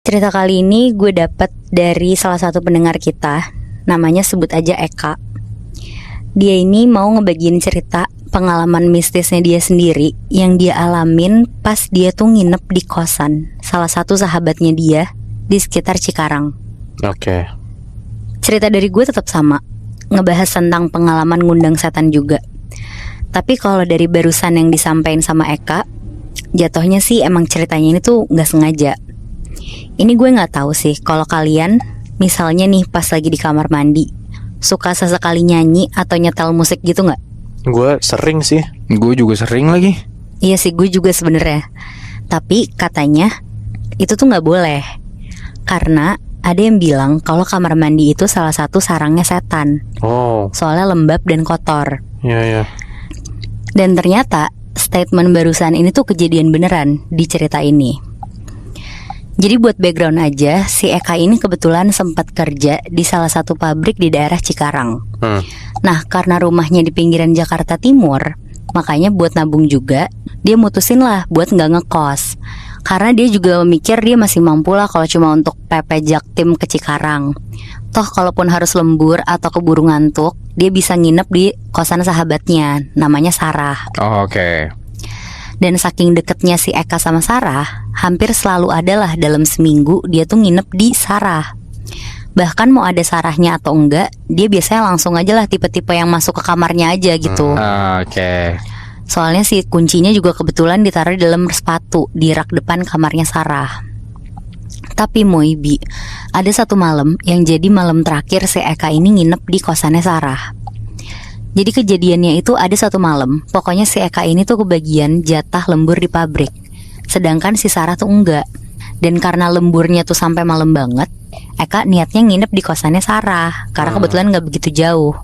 Cerita kali ini gue dapet dari salah satu pendengar kita, namanya sebut aja Eka. Dia ini mau ngebagiin cerita pengalaman mistisnya dia sendiri yang dia alamin pas dia tuh nginep di kosan salah satu sahabatnya dia di sekitar Cikarang. Oke. Cerita dari gue tetap sama, ngebahas tentang pengalaman ngundang setan juga. Tapi kalau dari barusan yang disampaikan sama Eka, jatuhnya sih emang ceritanya ini tuh gak sengaja. Ini gue gak tahu sih kalau kalian misalnya nih pas lagi di kamar mandi suka sesekali nyanyi atau nyetel musik gitu gak? Gue sering sih. Gue juga sering lagi. Iya sih, gue juga sebenarnya. Tapi katanya itu tuh gak boleh, karena ada yang bilang kalau kamar mandi itu salah satu sarangnya setan. Oh, Soalnya lembab dan kotor. iya. Dan ternyata statement barusan ini tuh kejadian beneran di cerita ini. Jadi buat background aja, si Eka ini kebetulan sempat kerja di salah satu pabrik di daerah Cikarang. Nah, karena rumahnya di pinggiran Jakarta Timur, makanya buat nabung juga, dia mutusin lah buat nggak ngekos. Karena dia juga mikir dia masih mampu lah kalau cuma untuk PP Jaktim ke Cikarang. Toh kalaupun harus lembur atau keburu ngantuk, dia bisa nginep di kosan sahabatnya, namanya Sarah. Oh, oke. Dan saking deketnya si Eka sama Sarah, hampir selalu adalah dalam seminggu dia tuh nginep di Sarah. Bahkan mau ada Sarahnya atau enggak, dia biasanya langsung aja lah tipe-tipe yang masuk ke kamarnya aja gitu. Oke. Soalnya si kuncinya juga kebetulan ditaruh di dalam sepatu di rak depan kamarnya Sarah. Tapi Moibi, ada satu malam yang jadi malam terakhir si Eka ini nginep di kosannya Sarah. Jadi kejadiannya itu ada satu malam, pokoknya si Eka ini tuh kebagian jatah lembur di pabrik, sedangkan si Sarah tuh enggak. Dan karena lemburnya tuh sampai malam banget, Eka niatnya nginep di kosannya Sarah, karena kebetulan gak begitu jauh.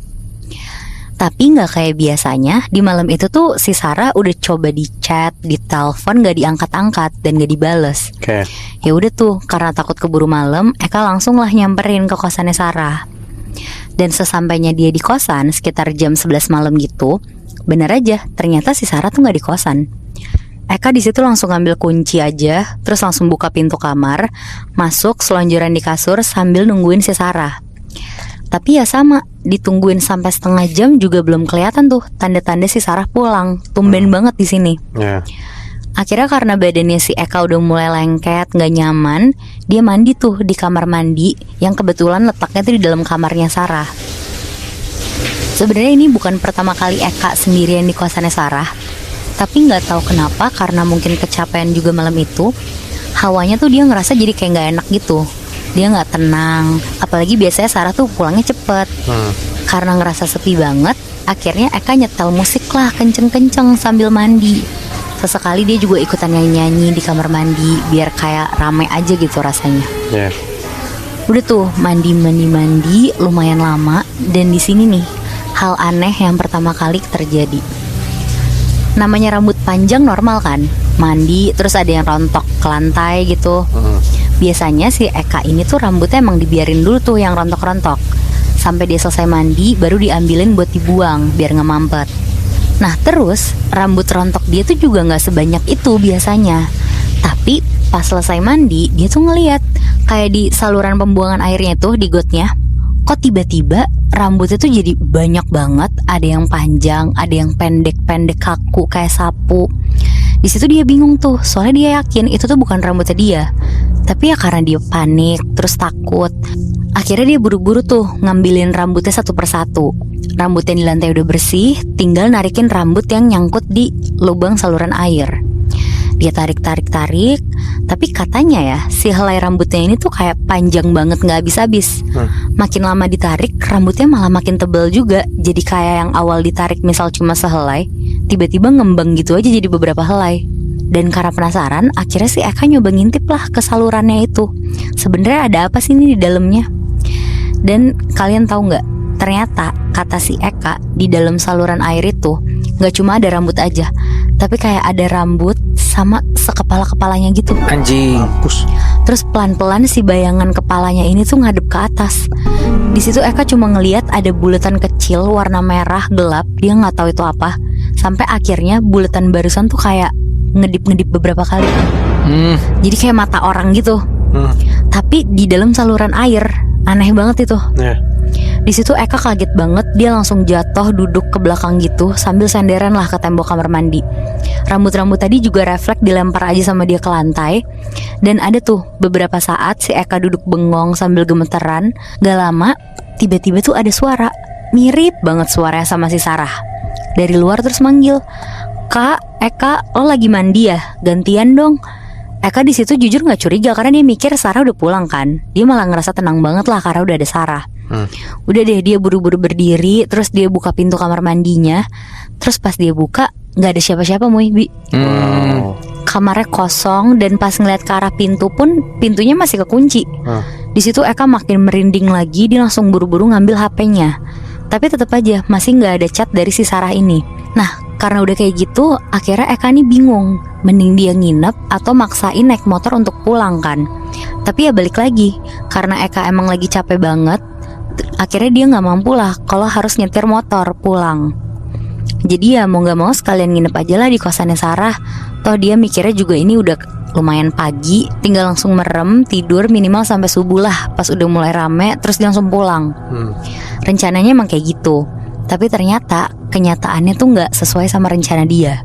Tapi gak kayak biasanya, di malam itu tuh si Sarah udah coba di chat, di telepon gak diangkat-angkat dan gak dibales. Oke. Ya udah tuh, karena takut keburu malam, Eka langsung lah nyamperin ke kosannya Sarah. Dan sesampainya dia di kosan sekitar jam 11 malam gitu, bener aja ternyata si Sarah tuh gak di kosan. Eka di situ langsung ngambil kunci aja, terus langsung buka pintu kamar, masuk selonjoran di kasur sambil nungguin si Sarah. Tapi ya sama, ditungguin sampai setengah jam juga belum kelihatan tuh tanda-tanda si Sarah pulang. Tumben banget di sini. Ya. Akhirnya karena badannya si Eka udah mulai lengket, gak nyaman, dia mandi tuh di kamar mandi yang kebetulan letaknya tuh di dalam kamarnya Sarah. Sebenarnya ini bukan pertama kali Eka sendirian di kosannya Sarah, tapi gak tahu kenapa, karena mungkin kecapean juga malam itu, hawanya tuh dia ngerasa jadi kayak gak enak gitu. Dia gak tenang, apalagi biasanya Sarah tuh pulangnya cepet. Karena ngerasa sepi banget, akhirnya Eka nyetel musik lah kenceng-kenceng sambil mandi. Sesekali dia juga ikutan nyanyi-nyanyi di kamar mandi biar kayak rame aja gitu rasanya. Ya. Udah tuh mandi lumayan lama, dan di sini nih hal aneh yang pertama kali terjadi. Namanya rambut panjang normal kan, mandi terus ada yang rontok ke lantai gitu. Biasanya si Eka ini tuh rambutnya emang dibiarin dulu tuh yang rontok-rontok sampai dia selesai mandi, baru diambilin buat dibuang biar nggak mampet. Nah terus rambut rontok dia tuh juga gak sebanyak itu biasanya. Tapi pas selesai mandi, dia tuh ngeliat kayak di saluran pembuangan airnya tuh di gotnya, kok tiba-tiba rambutnya tuh jadi banyak banget. Ada yang panjang, ada yang pendek-pendek kaku kayak sapu. Di situ dia bingung tuh, soalnya dia yakin itu tuh bukan rambutnya dia. Tapi ya karena dia panik, terus takut, akhirnya dia buru-buru tuh ngambilin rambutnya satu persatu. Rambut yang di lantai udah bersih, tinggal narikin rambut yang nyangkut di lubang saluran air. Dia tarik, tapi katanya ya si helai rambutnya ini tuh kayak panjang banget gak habis-habis. Makin lama ditarik, rambutnya malah makin tebal juga. Jadi kayak yang awal ditarik misal cuma sehelai, tiba-tiba ngembang gitu aja jadi beberapa helai. Dan karena penasaran, akhirnya si Eka nyoba ngintip lah ke salurannya itu. Sebenarnya ada apa sih ini di dalamnya? Dan kalian tahu nggak? Ternyata kata si Eka, di dalam saluran air itu nggak cuma ada rambut aja, tapi kayak ada rambut sama sekepala-kepalanya gitu. Anjing. Terus pelan-pelan si bayangan kepalanya ini tuh ngadep ke atas. Di situ Eka cuma ngelihat ada bulatan kecil warna merah gelap, dia nggak tahu itu apa. Sampai akhirnya bulatan barusan tuh kayak ngedip-ngedip beberapa kali. Jadi kayak mata orang gitu. tapi di dalam saluran air. Aneh banget itu. Ya. Di situ Eka kaget banget, dia langsung jatuh duduk ke belakang gitu sambil senderan lah ke tembok kamar mandi. Rambut-rambut tadi juga refleks dilempar aja sama dia ke lantai. Dan ada tuh beberapa saat si Eka duduk bengong sambil gemeteran. Gak lama tiba-tiba tuh ada suara, mirip banget suaranya sama si Sarah. Dari luar terus manggil, "Kak, Eka, lo lagi mandi ya? Gantian dong." Eka di situ jujur nggak curiga karena dia mikir Sarah udah pulang kan. Dia malah ngerasa tenang banget lah karena udah ada Sarah. Udah deh, dia buru-buru berdiri, terus dia buka pintu kamar mandinya. Terus pas dia buka, nggak ada siapa-siapa, Bi. Wow. Kamarnya kosong dan pas ngeliat ke arah pintu pun pintunya masih kekunci. Di situ Eka makin merinding lagi, dia langsung buru-buru ngambil HP-nya. Tapi tetap aja masih nggak ada chat dari si Sarah ini. Nah, karena udah kayak gitu, akhirnya Eka nih bingung, mending dia nginep atau maksain naik motor untuk pulang kan. Tapi ya balik lagi, karena Eka emang lagi capek banget, akhirnya dia nggak mampu lah kalau harus nyetir motor pulang. Jadi ya mau nggak mau sekalian nginep aja lah di kosannya Sarah. Toh dia mikirnya juga ini udah lumayan pagi, tinggal langsung merem, tidur minimal sampai subuh lah. Pas udah mulai rame, terus dia langsung pulang. Rencananya emang kayak gitu. Tapi ternyata kenyataannya tuh nggak sesuai sama rencana dia.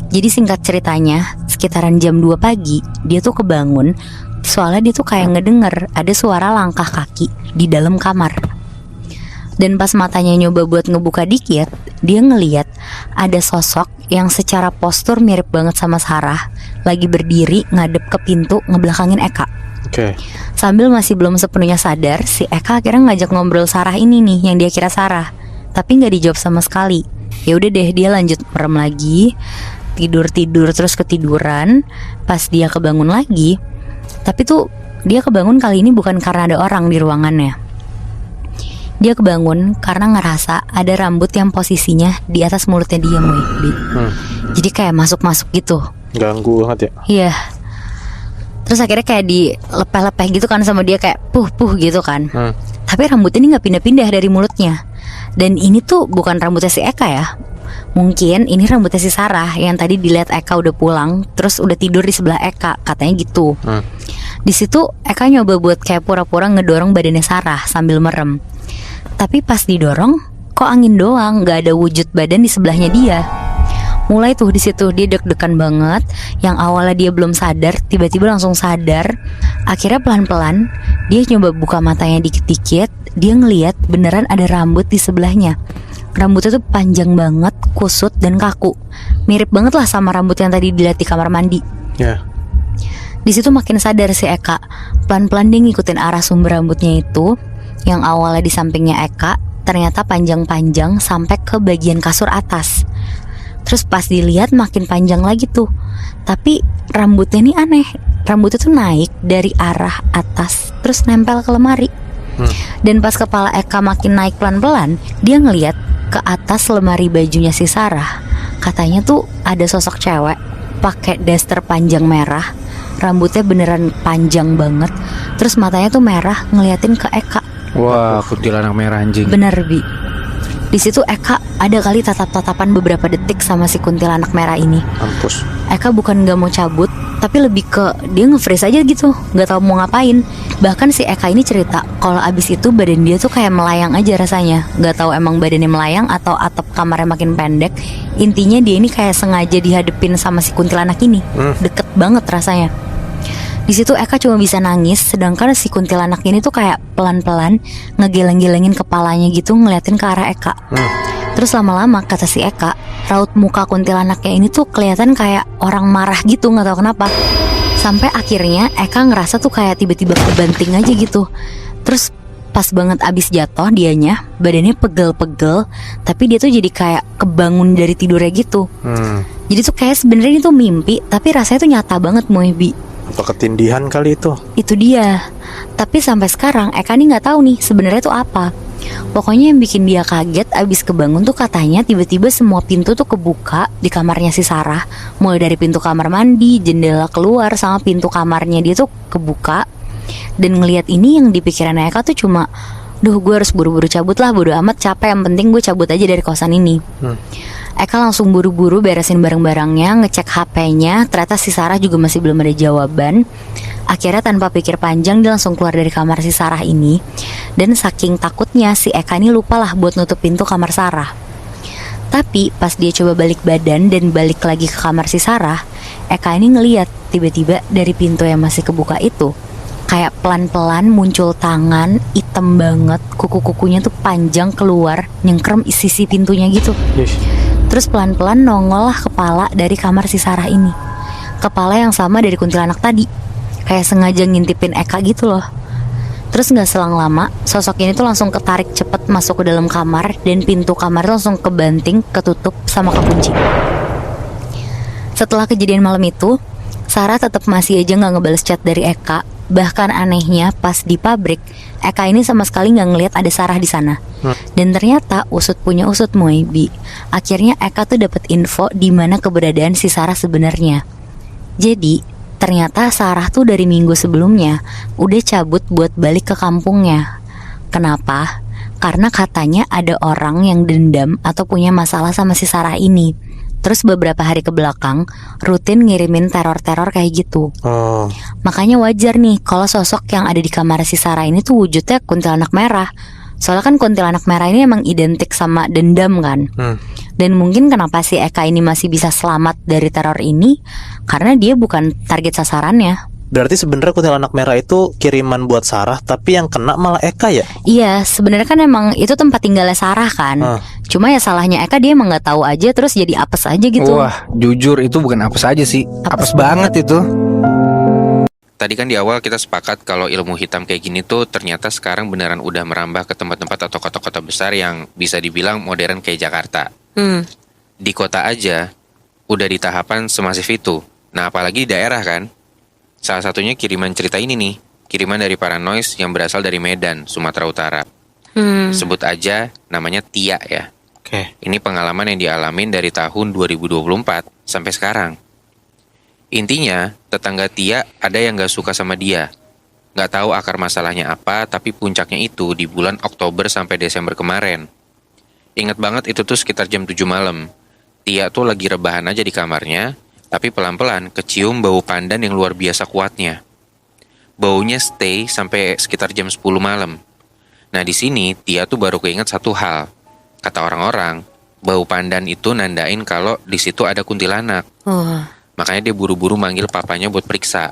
Jadi singkat ceritanya, sekitaran jam 2 pagi dia tuh kebangun. Soalnya dia tuh kayak ngedenger ada suara langkah kaki di dalam kamar. Dan pas matanya nyoba buat ngebuka dikit, dia ngeliat ada sosok yang secara postur mirip banget sama Sarah, lagi berdiri ngadep ke pintu ngebelakangin Eka. Oke. Sambil masih belum sepenuhnya sadar, si Eka akhirnya ngajak ngobrol Sarah ini nih yang dia kira Sarah. Tapi nggak dijawab sama sekali. Ya udah deh, dia lanjut merem lagi, tidur terus ketiduran. Pas dia kebangun lagi, tapi tuh dia kebangun kali ini bukan karena ada orang di ruangannya. Dia kebangun karena ngerasa ada rambut yang posisinya di atas mulutnya dia, Bi. Jadi kayak masuk-masuk gitu. Ganggu banget ya. Iya. Terus akhirnya kayak dilepeh-lepeh gitu kan sama dia, kayak puh gitu kan. Tapi rambutnya ini gak pindah-pindah dari mulutnya. Dan ini tuh bukan rambutnya si Eka ya. Mungkin ini rambutnya si Sarah yang tadi dilihat Eka udah pulang, terus udah tidur di sebelah Eka, katanya gitu. Di situ Eka nyoba buat kayak pura-pura ngedorong badannya Sarah sambil merem. Tapi pas didorong, kok angin doang, gak ada wujud badan di sebelahnya dia. Mulai tuh di situ dia deg-degan banget. Yang awalnya dia belum sadar, tiba-tiba langsung sadar. Akhirnya pelan-pelan dia nyoba buka matanya dikit-dikit. Dia ngeliat beneran ada rambut di sebelahnya. Rambutnya tuh panjang banget, kusut dan kaku. Mirip banget lah sama rambut yang tadi dilihat di kamar mandi. Ya. Di situ makin sadar si Eka. Pelan-pelan dia ngikutin arah sumber rambutnya itu. Yang awalnya di sampingnya Eka, ternyata panjang-panjang sampai ke bagian kasur atas. Terus pas dilihat makin panjang lagi tuh. Tapi rambutnya ini aneh. Rambutnya tuh naik dari arah atas, terus nempel ke lemari. Dan pas kepala Eka makin naik pelan-pelan, dia ngeliat ke atas lemari bajunya si Sarah. Katanya tuh ada sosok cewek pakai daster panjang merah. Rambutnya beneran panjang banget. Terus matanya tuh merah ngeliatin ke Eka. Wah, kuntilanak merah anjing. Bener, Bi. Di situ Eka ada kali tatap-tatapan beberapa detik sama si kuntilanak merah ini. Mampus. Eka bukan gak mau cabut, tapi lebih ke dia nge-freeze aja gitu, gak tahu mau ngapain. Bahkan si Eka ini cerita kalau abis itu badan dia tuh kayak melayang aja rasanya. Gak tahu emang badannya melayang atau atap kamarnya makin pendek. Intinya dia ini kayak sengaja dihadepin sama si kuntilanak ini. Deket banget rasanya. Di situ Eka cuma bisa nangis, sedangkan si kuntilanak ini tuh kayak pelan-pelan ngegeleng-gelengin kepalanya gitu, ngeliatin ke arah Eka. Terus lama-lama kata si Eka, raut muka kuntilanaknya ini tuh kelihatan kayak orang marah gitu, nggak tahu kenapa. Sampai akhirnya Eka ngerasa tuh kayak tiba-tiba kebanting aja gitu. Terus pas banget abis jatuh dianya, badannya pegel-pegel, tapi dia tuh jadi kayak kebangun dari tidurnya gitu. Jadi tuh kayak sebenarnya itu mimpi, tapi rasanya tuh nyata banget, Bi. Apa ketindihan kali itu? Itu dia. Tapi sampai sekarang Eka nih nggak tahu nih sebenarnya itu apa. Pokoknya yang bikin dia kaget abis kebangun tuh katanya tiba-tiba semua pintu tuh kebuka di kamarnya si Sarah. Mulai dari pintu kamar mandi, jendela keluar, sama pintu kamarnya dia tuh kebuka. Dan ngelihat ini yang di pikiran Eka tuh cuma, duh gue harus buru-buru cabut lah, bodo amat capek, yang penting gue cabut aja dari kosan ini. Eka langsung buru-buru beresin barang-barangnya, ngecek HP-nya. Ternyata si Sarah juga masih belum ada jawaban. Akhirnya tanpa pikir panjang dia langsung keluar dari kamar si Sarah ini. Dan saking takutnya si Eka ini lupalah buat nutup pintu kamar Sarah. Tapi pas dia coba balik badan dan balik lagi ke kamar si Sarah, Eka ini ngeliat tiba-tiba dari pintu yang masih kebuka itu kayak pelan-pelan muncul tangan hitam banget, kuku-kukunya tuh panjang keluar, nyengkrem sisi pintunya gitu. Terus pelan-pelan nongol lah kepala dari kamar si Sarah ini. Kepala yang sama dari kuntilanak tadi, kayak sengaja ngintipin Eka gitu loh. Terus gak selang lama, sosok ini tuh langsung ketarik cepet masuk ke dalam kamar. Dan pintu kamar langsung kebanting, ketutup, sama kekunci. Setelah kejadian malam itu, Sarah tetap masih aja gak ngebales chat dari Eka. Bahkan anehnya pas di pabrik, Eka ini sama sekali gak ngelihat ada Sarah di sana. Dan ternyata usut punya usut Moebi. Akhirnya Eka tuh dapat info di mana keberadaan si Sarah sebenarnya. Jadi ternyata Sarah tuh dari minggu sebelumnya udah cabut buat balik ke kampungnya. Kenapa? Karena katanya ada orang yang dendam atau punya masalah sama si Sarah ini. Terus beberapa hari ke belakang rutin ngirimin teror-teror kayak gitu. Makanya wajar nih kalau sosok yang ada di kamar si Sarah ini tuh wujudnya kuntilanak merah. Soalnya kan kuntilanak merah ini emang identik sama dendam kan. Dan mungkin kenapa si Eka ini masih bisa selamat dari teror ini karena dia bukan target sasarannya. Berarti sebenarnya kuntilanak merah itu kiriman buat Sarah, tapi yang kena malah Eka ya? Iya, sebenarnya kan emang itu tempat tinggalnya Sarah kan. Cuma ya salahnya Eka, dia emang nggak tahu aja, terus jadi apes aja gitu. Wah, jujur itu bukan apes aja sih, apes banget itu. Tadi kan di awal kita sepakat kalau ilmu hitam kayak gini tuh ternyata sekarang beneran udah merambah ke tempat-tempat atau kota-kota besar yang bisa dibilang modern kayak Jakarta. Di kota aja udah di tahapan semasif itu. Nah apalagi di daerah kan. Salah satunya kiriman cerita ini nih, kiriman dari Paranoise yang berasal dari Medan, Sumatera Utara. Sebut aja namanya Tia ya. Ini pengalaman yang dialamin dari tahun 2024 sampai sekarang. Intinya, tetangga Tia ada yang gak suka sama dia. Gak tahu akar masalahnya apa, tapi puncaknya itu di bulan Oktober sampai Desember kemarin. Ingat banget itu tuh sekitar jam 7 malam. Tia tuh lagi rebahan aja di kamarnya, tapi pelan-pelan kecium bau pandan yang luar biasa kuatnya. Baunya stay sampai sekitar jam 10 malam. Nah di sini Tia tuh baru keinget satu hal. Kata orang-orang, bau pandan itu nandain kalau di situ ada kuntilanak. Makanya dia buru-buru manggil papanya buat periksa.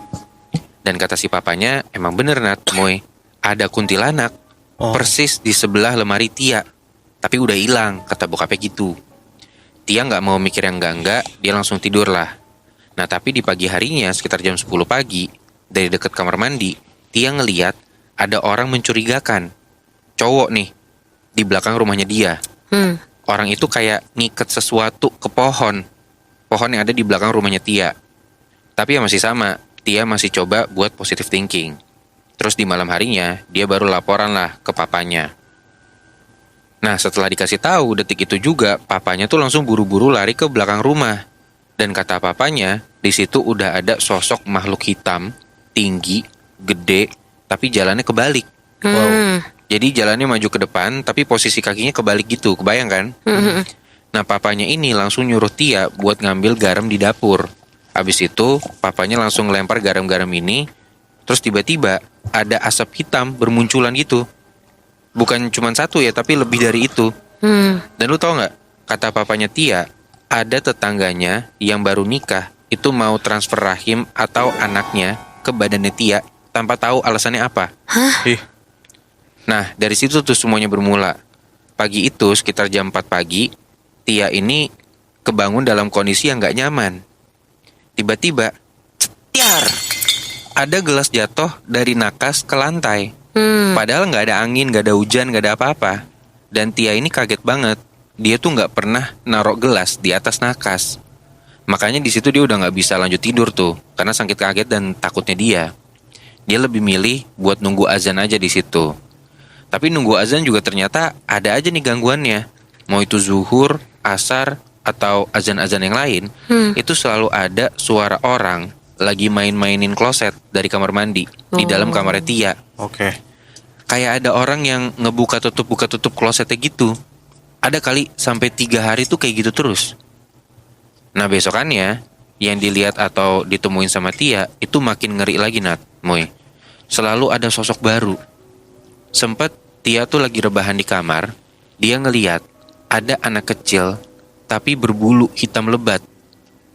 Dan kata si papanya, emang bener Nat, Moy, ada kuntilanak persis di sebelah lemari Tia. Tapi udah hilang, kata bokapnya gitu. Tia gak mau mikir yang enggak, dia langsung tidur lah. Nah tapi di pagi harinya sekitar jam 10 pagi, dari dekat kamar mandi, Tia ngeliat ada orang mencurigakan. Cowok nih, di belakang rumahnya dia. Orang itu kayak ngiket sesuatu ke pohon yang ada di belakang rumahnya Tia. Tapi ya masih sama, Tia masih coba buat positive thinking. Terus di malam harinya, dia baru laporan lah ke papanya. Nah setelah dikasih tahu detik itu juga, papanya tuh langsung buru-buru lari ke belakang rumah. Dan kata papanya, di situ udah ada sosok makhluk hitam, tinggi, gede, tapi jalannya kebalik. Jadi jalannya maju ke depan, tapi posisi kakinya kebalik gitu, kebayang kan? Nah papanya ini langsung nyuruh Tia buat ngambil garam di dapur. Habis itu, papanya langsung lempar garam-garam ini, terus tiba-tiba ada asap hitam bermunculan gitu. Bukan cuma satu ya, tapi lebih dari itu. Dan lu tau gak, kata papanya Tia, ada tetangganya yang baru nikah itu mau transfer rahim atau anaknya ke badannya Tia tanpa tahu alasannya apa. Nah dari situ tuh semuanya bermula. Pagi itu sekitar jam 4 pagi, Tia ini kebangun dalam kondisi yang gak nyaman. Tiba-tiba, cetiar, ada gelas jatuh dari nakas ke lantai. Padahal gak ada angin, gak ada hujan, gak ada apa-apa. Dan Tia ini kaget banget. Dia tuh nggak pernah narok gelas di atas nakas. Makanya di situ dia udah nggak bisa lanjut tidur tuh, karena sakit kaget dan takutnya dia. Dia lebih milih buat nunggu azan aja di situ. Tapi nunggu azan juga ternyata ada aja nih gangguannya. Mau itu zuhur, asar, atau azan-azan yang lain, itu selalu ada suara orang lagi main-mainin kloset dari kamar mandi di dalam kamarnya Tia. Kayak ada orang yang ngebuka tutup klosetnya gitu. Ada kali sampai 3 hari tuh kayak gitu terus. Nah besokannya, yang dilihat atau ditemuin sama Tia itu makin ngeri lagi Nat, Moy. Selalu ada sosok baru. Sempet Tia tuh lagi rebahan di kamar, dia ngeliat ada anak kecil tapi berbulu hitam lebat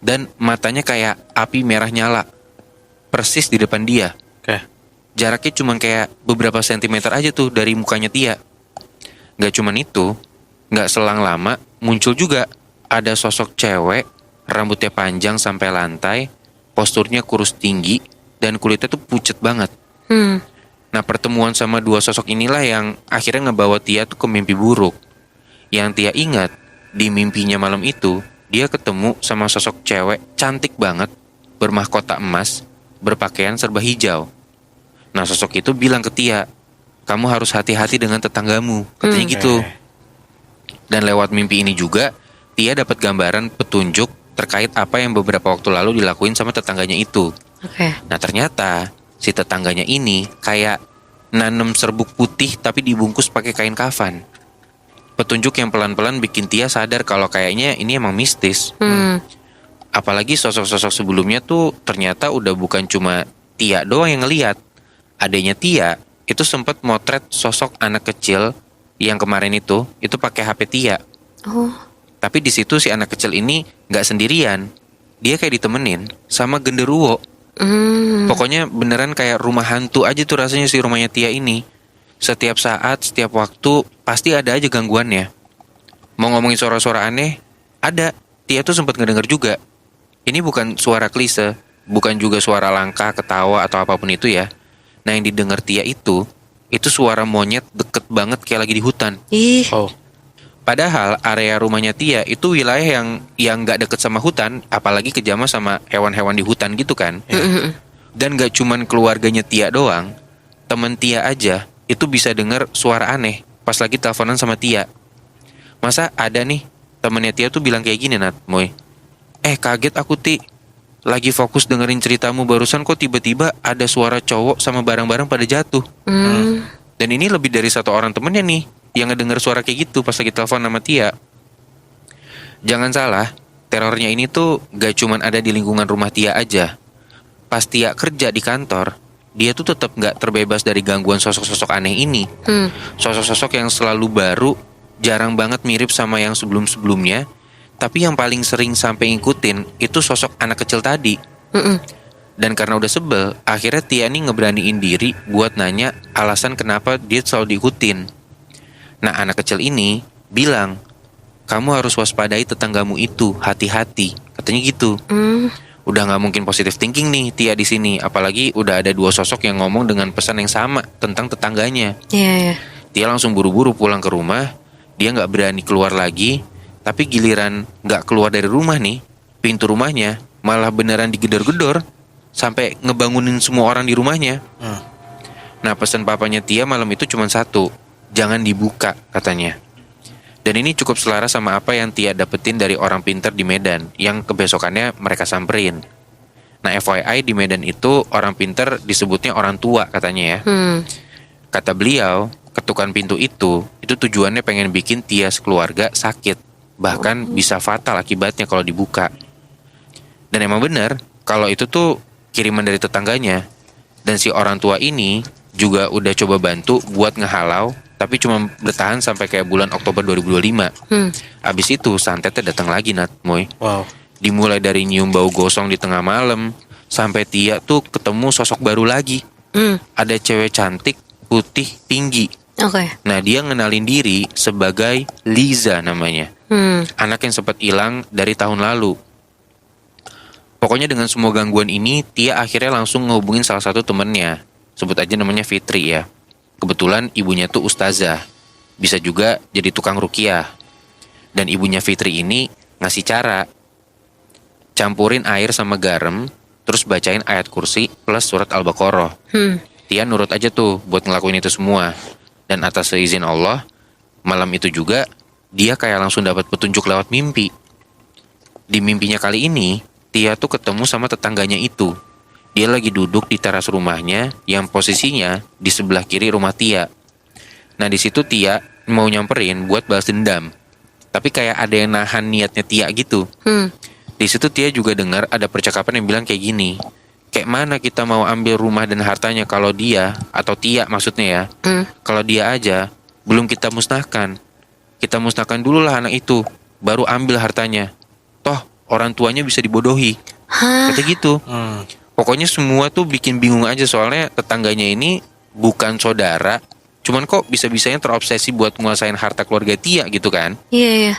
dan matanya kayak api merah nyala. Persis di depan dia. Oke. Jaraknya cuma kayak beberapa sentimeter aja tuh dari mukanya Tia. Gak cuman itu, gak selang lama muncul juga ada sosok cewek, rambutnya panjang sampai lantai, posturnya kurus tinggi, dan kulitnya tuh pucet banget. Nah pertemuan sama dua sosok inilah yang akhirnya ngebawa Tia tuh ke mimpi buruk. Yang Tia ingat, di mimpinya malam itu, dia ketemu sama sosok cewek cantik banget, bermahkota emas, berpakaian serba hijau. Nah sosok itu bilang ke Tia, kamu harus hati-hati dengan tetanggamu, katanya gitu. Dan lewat mimpi ini juga, Tia dapat gambaran petunjuk terkait apa yang beberapa waktu lalu dilakuin sama tetangganya itu. Oke. Nah ternyata si tetangganya ini kayak nanem serbuk putih tapi dibungkus pakai kain kafan. Petunjuk yang pelan-pelan bikin Tia sadar kalau kayaknya ini emang mistis. Apalagi sosok-sosok sebelumnya tuh ternyata udah bukan cuma Tia doang yang ngeliat. Adanya Tia itu sempat motret sosok anak kecil yang kemarin itu pakai HP Tia. Oh. Tapi di situ si anak kecil ini nggak sendirian, dia kayak ditemenin sama genderuwo. Pokoknya beneran kayak rumah hantu aja tuh rasanya si rumahnya Tia ini. Setiap saat, setiap waktu pasti ada aja gangguannya. Mau ngomongin suara-suara aneh, ada. Tia tuh sempat ngedenger juga. Ini bukan suara klise, bukan juga suara langka, ketawa atau apapun itu ya. Nah yang didengar Tia itu suara monyet deket banget kayak lagi di hutan. Ih. Oh. Padahal area rumahnya Tia itu wilayah yang nggak deket sama hutan, apalagi kejamah sama hewan-hewan di hutan gitu kan. Dan nggak cuman keluarganya Tia doang, temen Tia aja itu bisa dengar suara aneh pas lagi teleponan sama Tia. Masa ada nih temennya Tia tuh bilang kayak gini Nat, Moy. Kaget aku Ti, lagi fokus dengerin ceritamu barusan kok tiba-tiba ada suara cowok sama barang-barang pada jatuh. Dan ini lebih dari satu orang temennya nih yang ngedenger suara kayak gitu pas lagi telepon sama Tia. Jangan salah, terornya ini tuh gak cuman ada di lingkungan rumah Tia aja. Pas Tia kerja di kantor, dia tuh tetap gak terbebas dari gangguan sosok-sosok aneh ini. Sosok-sosok yang selalu baru, jarang banget mirip sama yang sebelum-sebelumnya. Tapi yang paling sering sampai ngikutin itu sosok anak kecil tadi. Dan karena udah sebel, akhirnya Tia nih ngeberaniin diri buat nanya alasan kenapa dia selalu diikutin. Nah anak kecil ini bilang, kamu harus waspadai tetanggamu itu, hati-hati, katanya gitu. Udah nggak mungkin positive thinking nih Tia di sini, apalagi udah ada dua sosok yang ngomong dengan pesan yang sama tentang tetangganya. Iya. Tia langsung buru-buru pulang ke rumah, dia nggak berani keluar lagi, tapi giliran nggak keluar dari rumah nih, pintu rumahnya malah beneran digedor-gedor sampai ngebangunin semua orang di rumahnya. Nah pesan papanya Tia malam itu cuma satu, jangan dibuka katanya. Dan ini cukup selaras sama apa yang Tia dapetin dari orang pintar di Medan yang kebesokannya mereka samperin. Nah FYI di Medan itu orang pintar disebutnya orang tua katanya ya. Kata beliau, ketukan pintu itu tujuannya pengen bikin Tia sekeluarga sakit, bahkan bisa fatal akibatnya kalau dibuka. Dan emang bener, kalau itu tuh kiriman dari tetangganya. Dan si orang tua ini juga udah coba bantu buat ngehalau, tapi cuma bertahan sampai kayak bulan Oktober 2025. Abis itu santetnya datang lagi Nat, Moy. Wow. Dimulai dari nyium bau gosong di tengah malam, sampai Tia tuh ketemu sosok baru lagi. Ada cewek cantik, putih, tinggi. Oke. Nah dia ngenalin diri sebagai Liza namanya. Anak yang sempat hilang dari tahun lalu. Pokoknya dengan semua gangguan ini, Tia akhirnya langsung ngehubungin salah satu temennya. Sebut aja namanya Fitri ya. Kebetulan ibunya tuh ustazah. Bisa juga jadi tukang ruqyah. Dan ibunya Fitri ini ngasih cara. Campurin air sama garam, terus bacain ayat kursi plus surat Al-Baqarah. Tia nurut aja tuh buat ngelakuin itu semua. Dan atas seizin Allah, malam itu juga dia kayak langsung dapat petunjuk lewat mimpi. Di mimpinya kali ini, Tia tuh ketemu sama tetangganya itu. Dia lagi duduk di teras rumahnya yang posisinya di sebelah kiri rumah Tia. Nah di situ Tia mau nyamperin buat balas dendam. tapi kayak ada yang nahan niatnya Tia gitu. Di situ Tia juga dengar ada percakapan yang bilang kayak gini. Kayak mana kita mau ambil rumah dan hartanya kalau dia, atau Tia maksudnya ya, kalau dia aja belum kita musnahkan. Kita musnahkan dulu lah anak itu, baru ambil hartanya. Toh orang tuanya bisa dibodohi. Kata gitu. Pokoknya semua tuh bikin bingung aja, soalnya tetangganya ini bukan saudara, cuman kok bisa-bisanya terobsesi buat nguasain harta keluarga Tia gitu kan. Iya.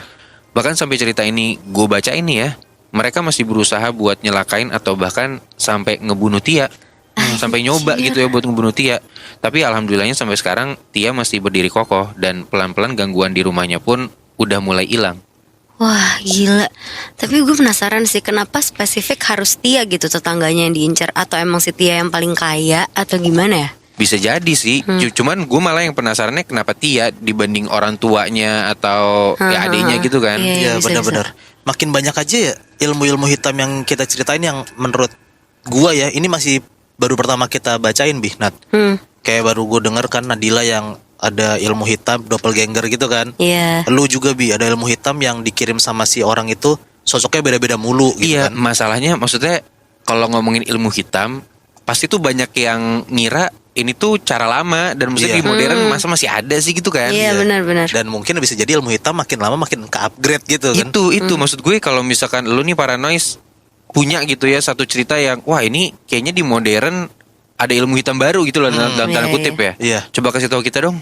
Bahkan sampai cerita ini gue baca ini ya, mereka masih berusaha buat nyelakain atau bahkan sampai ngebunuh Tia. Sampai nyoba gitu ya buat ngebunuh Tia. Tapi alhamdulillahnya sampai sekarang Tia masih berdiri kokoh dan pelan-pelan gangguan di rumahnya pun udah mulai hilang. Wah gila. Tapi gue penasaran sih, kenapa spesifik harus Tia gitu tetangganya yang diincar? Atau emang si Tia yang paling kaya atau gimana ya? Bisa jadi sih, cuman gue malah yang penasarannya kenapa Tia dibanding orang tuanya atau ya adiknya gitu kan. Iya, Iya bisa, benar-benar. Makin banyak aja ya ilmu-ilmu hitam yang kita ceritain yang menurut gua ya ini masih baru pertama kita bacain Nat. Kayak baru gue denger kan Nadila yang ada ilmu hitam doppelganger gitu kan. Iya. Lu juga ada ilmu hitam yang dikirim sama si orang itu sosoknya beda-beda mulu gitu Iya, kan. masalahnya maksudnya kalau ngomongin ilmu hitam pasti tuh banyak yang ngira ini tuh cara lama dan maksudnya Iya. di modern masa masih ada sih gitu kan. Iya benar-benar. Dan mungkin bisa jadi ilmu hitam makin lama makin ke-upgrade gitu kan. Itu maksud gue kalau misalkan lu nih Paranois punya gitu ya satu cerita yang wah ini kayaknya di modern ada ilmu hitam baru gitu loh dalam tanda Iya, kutip ya. Iya. Coba kasih tahu kita dong.